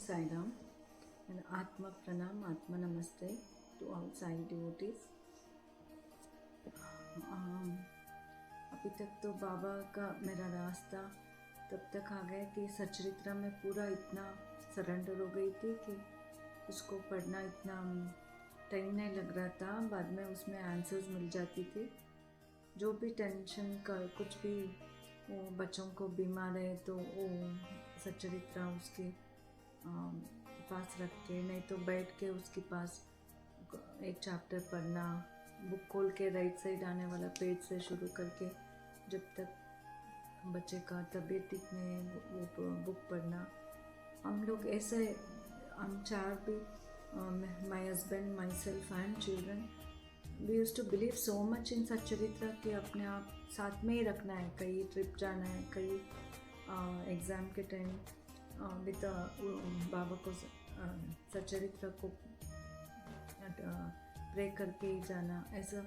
Sai Ram and Atma Pranam, Atma Namaste to all Sai devotees. अभी तक तो बाबा का मेरा रास्ता तब तक आ गया कि सचरित्रा में पूरा इतना सरेंडर हो गई थी कि उसको पढ़ना इतना टाइम नहीं लग रहा था। बाद में उसमें आंसर्स मिल जाती थी। जो भी टेंशन का कुछ भी वो बच्चों को बीमार है तो वो सचरित्रा उसके पास रख के, नहीं तो बैठ के उसके पास एक चैप्टर पढ़ना, बुक खोल के राइट साइड आने वाला पेज से शुरू करके जब तक बच्चे का तबीयत ठीक नहीं वो बुक पढ़ना। हम लोग ऐसे हम चार भी, my husband, myself and children, we use to believe so much in सच्चरित्रा कि अपने आप साथ में ही रखना है। कहीं ट्रिप जाना है, कहीं एग्ज़ाम के टाइम विद बाबा को सच्चरित्रा को प्रे करके ही जाना, ऐसा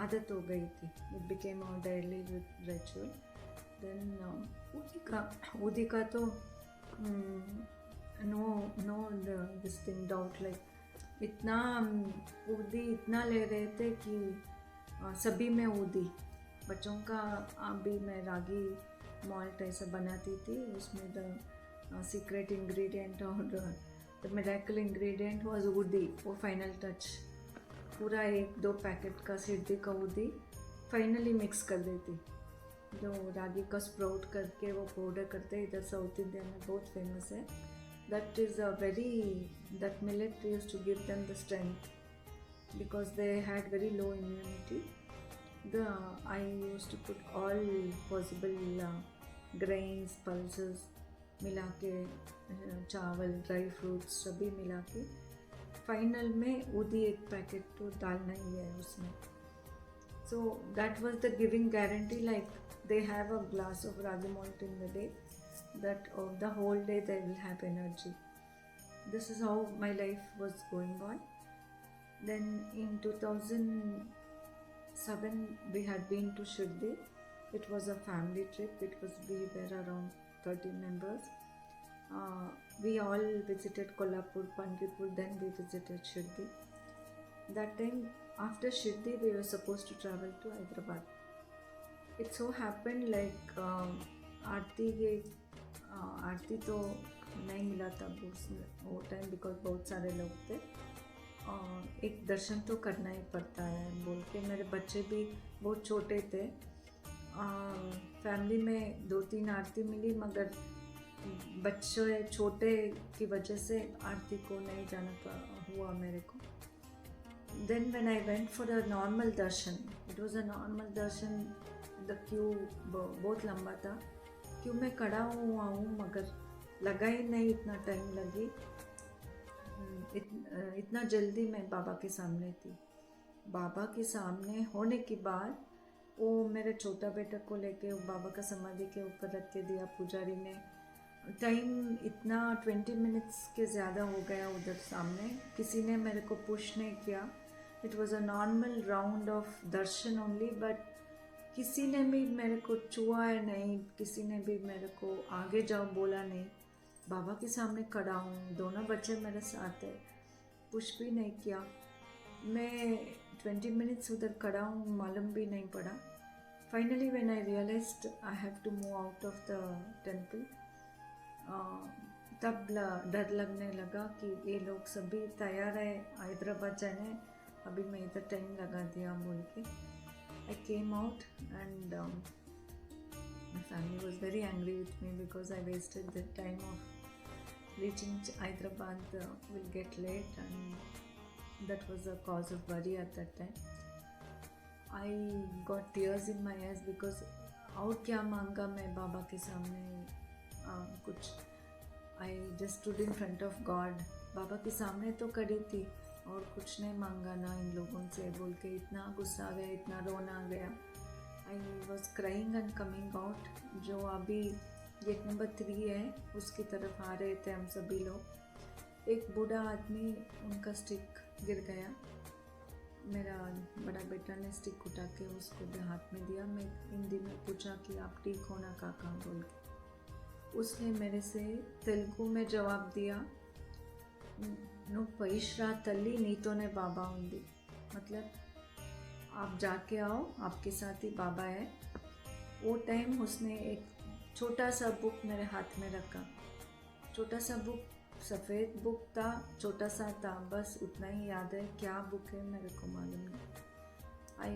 आदत हो गई थी। It became our daily ritual. Then उदिका तो know this thing doubt, like इतना उदी इतना ले रहे थे कि सभी में उदी। बच्चों का भी मैं रागी मॉल्ट ऐसा बनाती थी, उसमें द सीक्रेट इंग्रेडिएंट और द मिरेकल इंग्रेडिएंट वाज उदी। वो फाइनल टच पूरा 1-2 पैकेट का सिद्धि का उदी फाइनली मिक्स कर देती। जो रागी का स्प्राउट करके वो पाउडर करते, इधर साउथ इंडिया में बहुत फेमस है। That is that millet used to give them the strength because they had very low immunity. I used to put all possible grains, pulses मिला के, चावल, ड्राई फ्रूट्स सभी मिला के फाइनल में उदी 1 पैकेट तो डालना ही है उसमें। So that was the giving guarantee, like they have a glass of ragi malt in the day, that of the whole day they will have energy. This is how my life was going on. Then in 2007 we had been to Shirdi. It was a family trip. We were around 30 members. We all visited Kolhapur, Pandharpur, then we visited Shirdi. That time after Shirdi we were supposed to travel to Hyderabad. It so happened like आरती तो नहीं मिला था वो time, because बहुत सारे लोग थे। एक दर्शन तो करना ही पड़ता है बोल के, मेरे बच्चे भी बहुत छोटे थे। फैमिली में 2-3 आरती मिली, मगर बच्चे छोटे की वजह से आरती को नहीं जाना हुआ मेरे को। Then when I went for a normal darshan, it was a normal darshan. The queue बहुत लंबा था। क्यों मैं खड़ा हुआ हूँ मगर लगा ही नहीं, इतना टाइम लगी। इतना जल्दी मैं बाबा के सामने थी। बाबा के सामने होने के बाद वो मेरे छोटा बेटा को लेके बाबा का समाधि के ऊपर रख के दिया पुजारी ने। टाइम इतना 20 मिनट्स के ज़्यादा हो गया उधर सामने। किसी ने मेरे को पुश नहीं किया। It was a normal round of Darshan only, but किसी ने भी मेरे को छुआ है नहीं, किसी ने भी मेरे को आगे जाओ बोला नहीं। बाबा के सामने खड़ा हूँ, दोनों बच्चे मेरे साथ है, पुश भी नहीं किया। मैं 20 मिनट्स उधर खड़ा हूँ, मालूम भी नहीं पड़ा। Finally when I realised I have to move out of the temple, तब डर लगने लगा कि ये लोग सभी तैयार है हैदराबाद जाने, अभी मैं इधर टाइम लगा दिया बोल के। I came out and my family was very angry with me because I wasted the time of reaching Hyderabad, will get late, and that was a cause of worry at that time. I got tears in my eyes because और क्या मांगा मैं बाबा के सामने कुछ। I just stood in front of God, बाबा के सामने तो खड़ी थी और कुछ नहीं मांगा ना इन लोगों से बोल के। इतना गुस्सा आ गया, इतना रोना आ गया। I was crying and coming out. जो अभी गेट नंबर 3 है उसकी तरफ आ रहे थे हम सभी लोग। एक बूढ़ा आदमी, उनका स्टिक गिर गया। मेरा बड़ा बेटा ने स्टिक उठा के उसको हाथ में दिया। मैं हिंदी में पूछा कि आप ठीक हो ना काका बोल के। उसने मेरे से तेलुगु में जवाब दिया, नो पैश्रा तल्ली नीतोने बाबा उंदी, मतलब आप जाके आओ, आपके साथ ही बाबा है। वो टाइम उसने एक छोटा सा बुक मेरे हाथ में रखा, छोटा सा बुक, सफ़ेद बुक था, छोटा सा था, बस उतना ही याद है। क्या बुक है मेरे को मालूम नहीं। I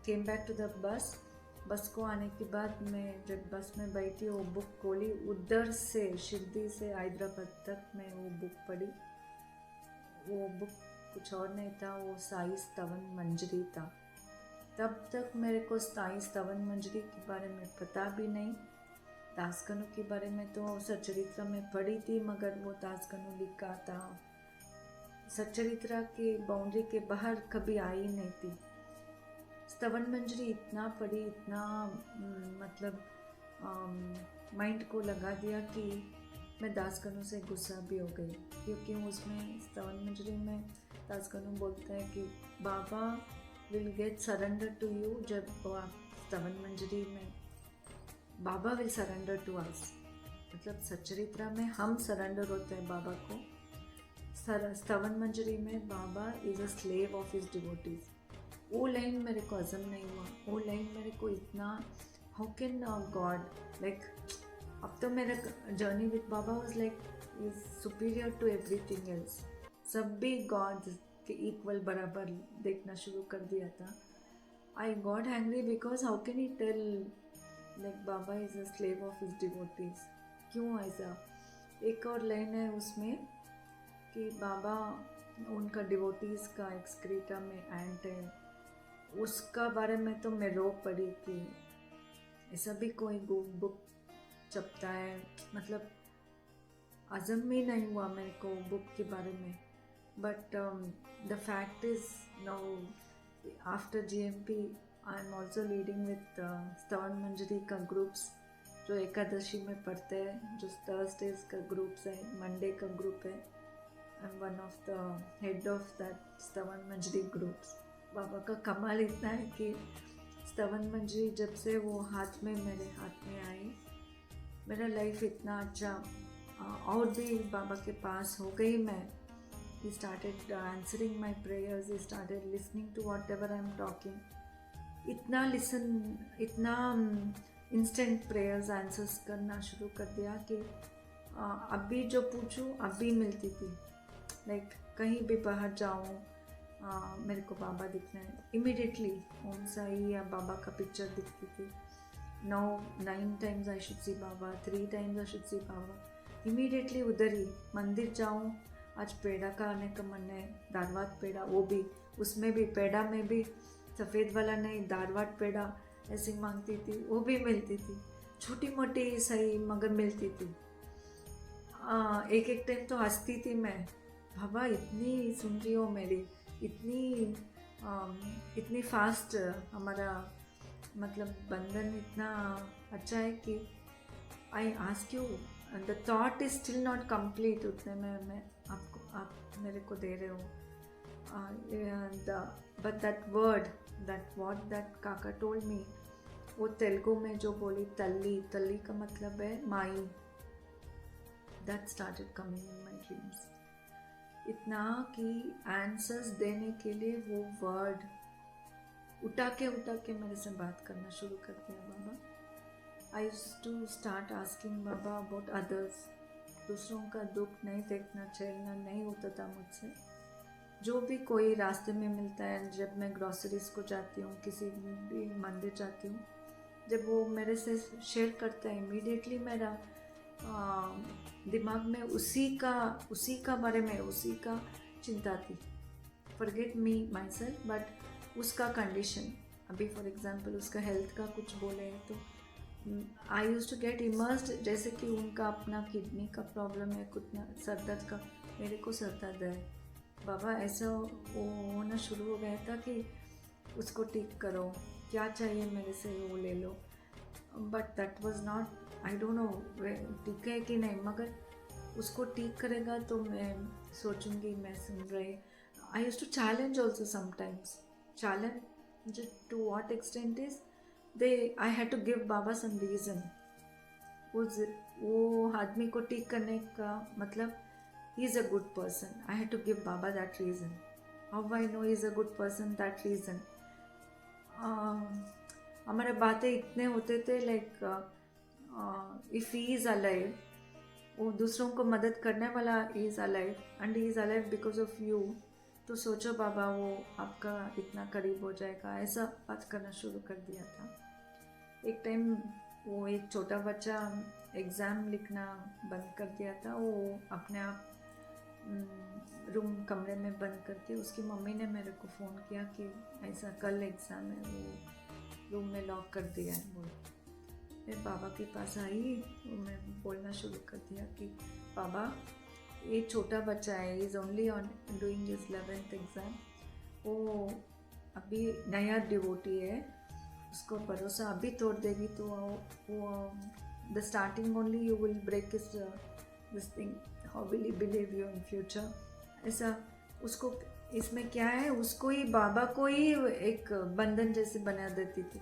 came back to the bus को आने के बाद मैं जब बस में बैठी, वो बुक खोली, उधर से शिरडी से हैदराबाद तक मैं वो बुक पढ़ी। वो बुक कुछ और नहीं था, वो साई स्तवन मंजरी था। तब तक मेरे को साई स्तवन मंजरी के बारे में पता भी नहीं। दासकनु के बारे में तो सच्चरित्र में पढ़ी थी, मगर वो दासकनु लिखा था, सच्चरित्र के बाउंड्री के बाहर कभी आई नहीं थी। स्तवन मंजरी इतना पढ़ी, इतना मतलब माइंड को लगा दिया कि मैं दासकनु से गुस्सा भी हो गई, क्योंकि उसमें स्तवन मंजरी में दासकनु बोलता है कि Baba will get surrender to you. जब आप स्तवन मंजरी में Baba will surrender to us, मतलब सच्चरित्र में हम सरेंडर होते हैं बाबा को, स्तवन मंजरी में Baba is a slave of his devotees. वो लाइन मेरे को हजम नहीं हुआ। वो लाइन मेरे को इतना, हाउ कैन गॉड, लाइक अब तो मेरा journey with Baba was like is superior to everything else. सब भी गॉड के इक्वल बराबर देखना शुरू कर दिया था। I got angry because how can he tell like Baba is a slave of his devotees, क्यों ऐसा। एक और लाइन है उसमें कि बाबा उनका डिवोटीज़ का एक्सक्रीटा में एंट है, उसका बारे में तो मैं रो पड़ी कि ऐसा भी कोई बुक छपता है, मतलब हजम ही नहीं हुआ मेरे को बुक के बारे में। But the fact is now after GMP I am also leading with स्तवन मंजरी का ग्रुप्स, जो एकादशी में पढ़ते हैं, जो थर्सडेज का ग्रुप्स है, मंडे का ग्रुप है। I am one of the head of that स्तवन मंजरी ग्रुप्स। बाबा का कमाल इतना है कि स्तवन मंजरी जब से वो हाथ में मेरे हाथ में आई, मेरा लाइफ इतना अच्छा और भी बाबा के पास हो गई मैं। He started answering my prayers, he started listening to whatever I am talking. इतना इंस्टेंट प्रेयर्स आंसर्स करना शुरू कर दिया कि अभी जो पूछूं अभी मिलती थी। लाइक कहीं भी बाहर जाऊं, मेरे को बाबा दिखना है, इमीडिएटली ओम साई या बाबा का पिक्चर दिखती थी। 9 times I should see Baba, 3 times I should see Baba, immediately उधर ही। मंदिर जाऊं, आज पेड़ा का आने का मन है, दारवाद पेड़ा, वो भी उसमें भी पेड़ा में भी सफ़ेद वाला नहीं, दारवाद पेड़ा ऐसी मांगती थी, वो भी मिलती थी। छोटी मोटी सही मगर मिलती थी। एक टाइम तो हंसती थी मैं, बाबा इतनी सुन रही हो मेरी, इतनी फास्ट हमारा मतलब बंधन इतना अच्छा है कि I ask you, the thought is still not complete. उतने में मैं आप मेरे को दे रहे हो। बट दैट वर्ड, दैट काका टोल्ड मी, वो तेलुगु में जो बोली तल्ली, तल्ली का मतलब है माई। That started coming in my dreams. इतना कि आंसर्स देने के लिए वो वर्ड उठा के मेरे से बात करना शुरू कर दिया Baba. I used to start asking Baba about others. दूसरों का दुख नहीं देखना, झेलना नहीं होता था मुझसे। जो भी कोई रास्ते में मिलता है, जब मैं ग्रॉसरीज को जाती हूँ, किसी भी मंदिर जाती हूँ, जब वो मेरे से शेयर करता है, इमीडिएटली मेरा दिमाग में उसी का बारे में, उसी का चिंता थी। Forget me my self, but उसका कंडीशन, अभी फॉर एग्जांपल उसका हेल्थ का कुछ बोले तो I used to get immersed, जैसे कि उनका अपना किडनी का प्रॉब्लम है, कुछ सर दर्द का, मेरे को सर दर्द है, बाबा ऐसा वो होना शुरू हो गया था कि उसको ठीक करो, क्या चाहिए मेरे से वो ले लो। But that was not, I don't know ठीक है कि नहीं, मगर उसको ठीक करेगा तो मैं सोचूंगी मैं सुन रही। I used to challenge also sometimes, challenge to what extent is they, I had to give Baba some reason. वो आदमी को ठीक करने का मतलब ही is a good person. I had to give Baba that reason. How I know he is a good person? That reason. हमारे बातें इतने होते थे like if he is alive, वो दूसरों को मदद करने वाला is alive and he is alive because of you, तो सोचो बाबा वो आपका इतना करीब हो जाएगा. ऐसा बात करना शुरू कर दिया था. एक टाइम वो एक छोटा बच्चा एग्ज़ाम लिखना बंद कर दिया था. वो अपने आप रूम कमरे में बंद करके उसकी मम्मी ने मेरे को फ़ोन किया कि ऐसा कल एग्ज़ाम है, वो रूम में लॉक कर दिया है बोल. मैं बाबा के पास आई तो मैं बोलना शुरू कर दिया कि बाबा ये छोटा बच्चा है, is only on doing his 11th exam. वो अभी नया डिवोटी है, उसको भरोसा अभी तोड़ देगी तो वो the starting only you will break this thing. How will he believe you in future? ऐसा उसको इसमें क्या है, उसको ही बाबा को ही एक बंधन जैसे बना देती थी.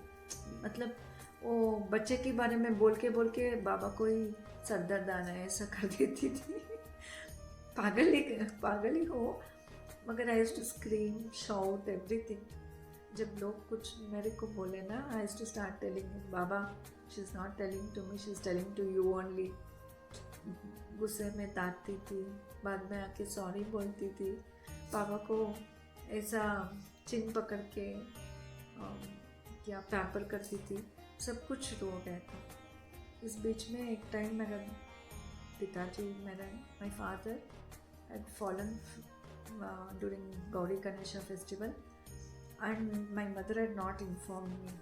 मतलब वो बच्चे के बारे में बोल के बाबा को ही सरदर्द आना है ऐसा कर देती थी. पागल ही हो. मगर I used to scream, shout, everything. जब लोग कुछ मेरे को बोले ना, I used to start telling Baba she is not telling to me, she is telling to you only. गुस्से में डांटती थी, बाद में आके सॉरी बोलती थी. पापा को ऐसा चिन पकड़ के क्या पैम्पर करती थी. सब कुछ शुरू हो गया था. इस बीच में एक टाइम मेरा पिताजी, my father had fallen during Gauri Ganesha festival and my mother had not inform me.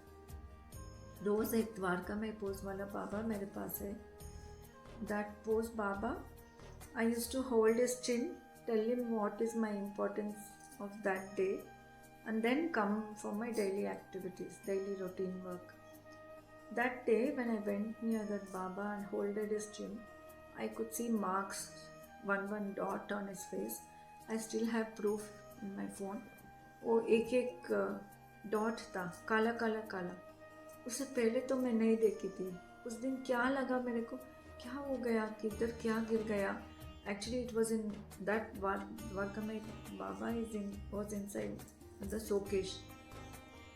रोज़ एक द्वारका में पोज वाला बाबा मेरे पास है. That pose Baba, I used to hold his chin, tell him what is my importance of that day, and then come for my daily activities, daily routine work. That day when I went near that Baba and holded his chin, I could see marks, one dot on his face. I still have proof in my phone. वो एक dot था, काला काला काला. उससे पहले तो मैं नहीं देखी थी. उस दिन क्या लगा मेरे को, क्या हो गया, किधर क्या गिर गया. Actually, it was in that Dwarkamai Baba was inside the showcase,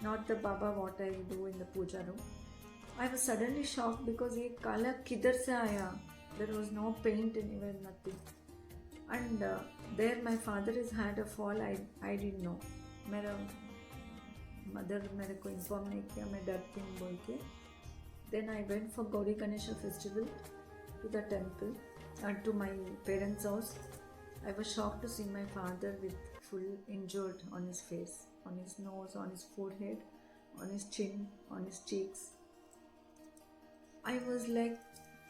not the Baba what I do in the puja room. I was suddenly shocked because ये काला किधर से आया. There was no paint anywhere, nothing. And there my father has had a fall. I didn't know. मेरा mother मेरे को inform नहीं किया, मैं डरती हूँ बोल के. Then I went for Gauri Ganesha festival to the temple. And to my parents' house. I was shocked to see my father with full injured on his face, on his nose, on his forehead, on his chin, on his cheeks. I was like,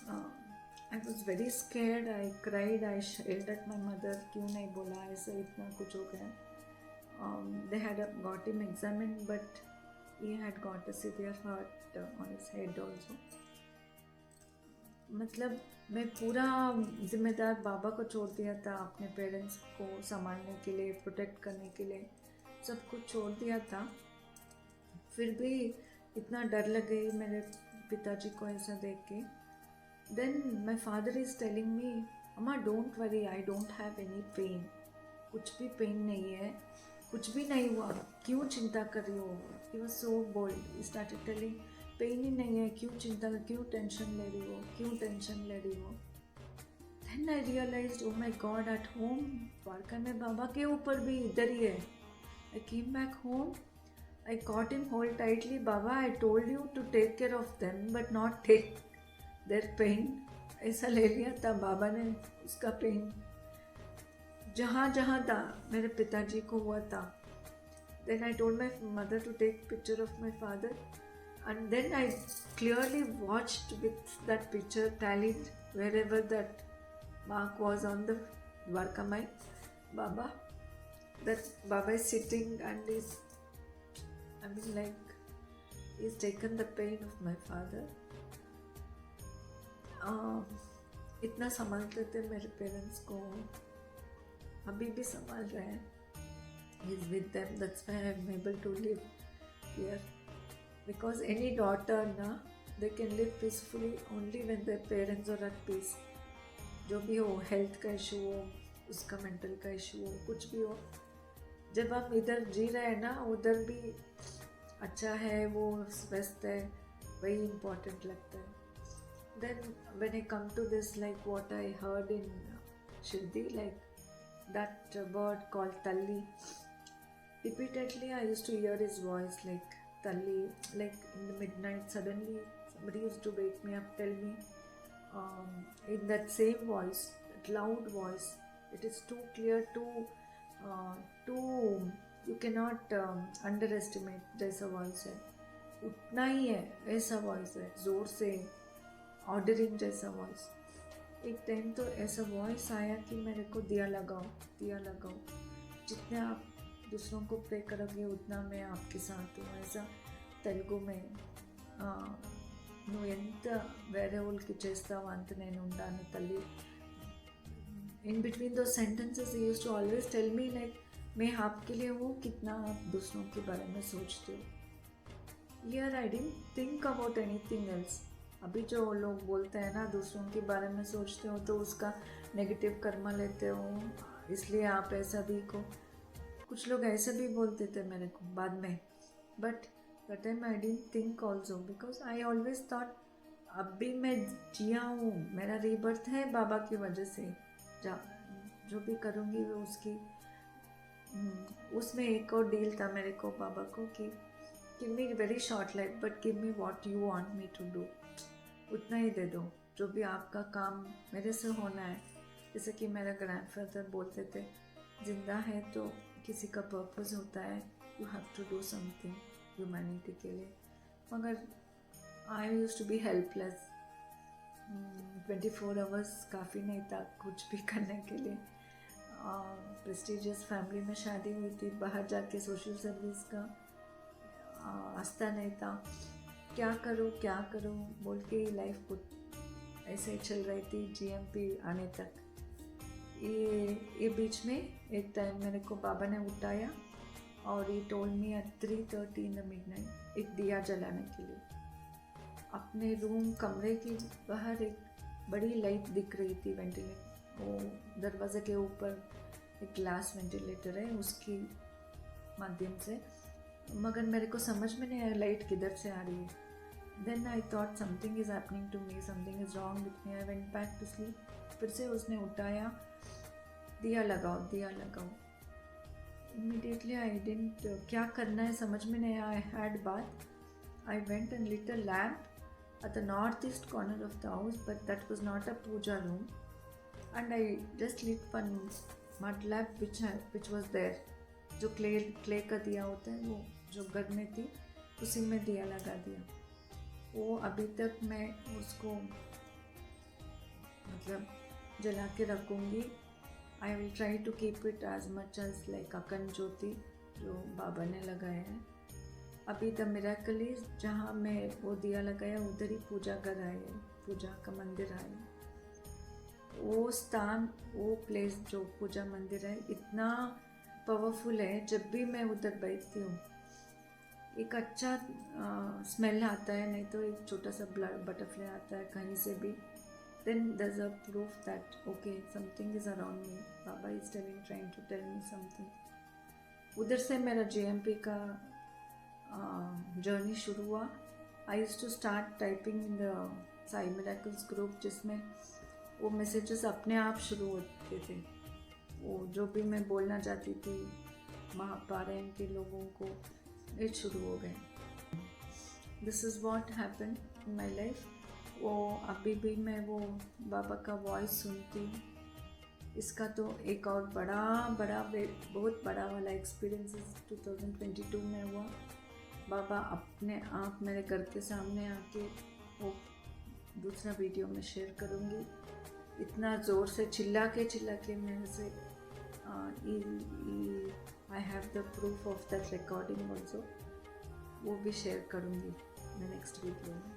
I was very scared. I cried. I yelled at my mother. क्यों नहीं बोला ऐसा, इतना कुछ हो गया. They had got him examined, but he had got a severe hurt on his head also. मतलब मैं पूरा जिम्मेदार बाबा को छोड़ दिया था, अपने पेरेंट्स को संभालने के लिए, प्रोटेक्ट करने के लिए, सब कुछ छोड़ दिया था. फिर भी इतना डर लग गई मेरे पिताजी को ऐसा देख के. Then my father is telling me, अम्मा don't worry, I don't have any pain. कुछ भी पेन नहीं है, कुछ भी नहीं हुआ, क्यों चिंता कर रही हो. He was so bold. He started telling, pain ही नहीं है, क्यों चिंता, क्यों टेंशन ले रही हो, क्यों टेंशन ले रही हो. Then I realised, oh my god, at home Dwarka में बाबा के ऊपर भी इधर ही है. I came back home, I caught him hold tightly. Baba, I told you to take care of them but not take their pain. ऐसा ले लिया था बाबा ने उसका पेन. जहाँ जहाँ था मेरे पिताजी को हुआ था. Then I told my mother to take picture of my father. And then I clearly watched with that picture tallied wherever that mark was on the Dwarkamai Baba. That Baba is sitting and is, I mean like, he's taken the pain of my father. इतना संभालते थे मेरे parents को, अभी भी संभाल रहे हैं. He's with them, that's why I'm able to live here. Because any daughter na they can live peacefully only when their parents are at peace. जो भी हो, हेल्थ का इशू हो, उसका मेंटल का इशू हो, कुछ भी हो, जब हम इधर जी रहे हैं ना, उधर भी अच्छा है, वो स्वस्थ है, वही इम्पोर्टेंट लगता है. Then when I come to this, like what I heard in Shirdi, like that bird called Talli, repeatedly I used to hear his voice like Talli, like in the midnight suddenly somebody used to wake me up, tell me in that same voice, that loud voice, it is too clear, too you cannot underestimate. जैसा voice है उतना ही है, ऐसा voice है, ज़ोर से ordering जैसा voice. एक टाइम तो ऐसा वॉइस आया कि मेरे को दिया लगाओ, दिया लगाओ, जितने आप दूसरों को प्रे करोगे उतना मैं आपके साथ हूँ, ऐसा तेलुगु में. నువ్వు ఎంత వేరే వాళ్ళకి చేస్తావు అంత నేను ఉండాను తల్లి. In between those sentences he used to always tell me like मैं आपके लिए हूँ, कितना आप दूसरों के बारे में सोचते हो. Here I didn't think about anything else. अभी जो लोग बोलते हैं ना, दूसरों के बारे में सोचते हो तो उसका नेगेटिव कर्मा लेते हो, इसलिए आप ऐसा भी को, कुछ लोग ऐसे भी बोलते थे मेरे को बाद में. But that time I didn't think also, because I always thought अब भी मैं जिया हूँ, मेरा रीबर्थ है बाबा की वजह से. जो भी करूँगी वो उसकी, उसमें एक और डील था मेरे को बाबा को कि give me very short life but give me what you want me to do. उतना ही दे दो, जो भी आपका काम मेरे से होना है. जैसे कि मेरा ग्रैंडफादर बोलते थे, जिंदा है तो किसी का पर्पस होता है, you have to do something humanity के लिए. मगर I used to be helpless. 24 hours काफ़ी नहीं था कुछ भी करने के लिए. प्रेस्टिजियस फैमिली में शादी हुई थी, बाहर जाके सोशल सर्विस का आस्था नहीं था. क्या करो बोल के लाइफ ऐसे ही चल रही थी GMP आने तक. ये बीच में एक टाइम मेरे को बाबा ने उठाया और ये told me at 3:30 in the midnight एक दिया जलाने के लिए. अपने रूम कमरे की बाहर एक बड़ी लाइट दिख रही थी, वेंटिलेटर, वो दरवाजे के ऊपर एक ग्लास वेंटिलेटर है, उसकी माध्यम से. मगर मेरे को समझ में नहीं आया लाइट किधर से आ रही है. Then I thought something is happening to me, something is wrong with me. I went back to sleep. फिर से उसने उठाया, दिया लगाओ, दिया लगाओ. इमीडिएटली आई डिडंट, क्या करना है समझ में नहीं आया. I had bath. I went and lit a lamp at the northeast corner of the house, but that was not a puja room, and I just lit one mud lamp which was there. जो clay का दिया होता है, वो जो घर में थी उसी में दिया लगा दिया. वो अभी तक मैं उसको मतलब जला के रखूँगी. I will try to keep it as much as like Akhand Jyoti जो बाबा ने लगाया है. अभी द मिरेकल इज, जहाँ मैं वो दिया लगाया उधर ही पूजा घर आए, पूजा का मंदिर आए. वो स्थान, वो प्लेस जो पूजा मंदिर है, इतना पावरफुल है. जब भी मैं उधर बैठती हूँ एक अच्छा स्मेल आता है, नहीं तो एक छोटा सा बटरफ्लाई आता है कहीं से भी. Then there is a proof that okay something is around me. Baba is trying to tell me something. उधर से मेरा GMP का जर्नी शुरू हुआ. I used to start typing in the Sai miracles group, जिसमें वो मैसेजेस अपने आप शुरू होते थे. वो जो भी मैं बोलना चाहती थी महापारायण के लोगों को, ये शुरू हो गए. This is what happened in my life. वो अभी भी मैं वो बाबा का वॉइस सुनती हूँ. इसका तो एक और बहुत बड़ा वाला एक्सपीरियंस 2022 में हुआ. बाबा अपने आप मेरे घर के सामने आके, वो दूसरा वीडियो में शेयर करूँगी. इतना ज़ोर से चिल्ला के मेरे से I have the proof of that recording also, वो भी शेयर करूँगी मैं नेक्स्ट वीडियो में.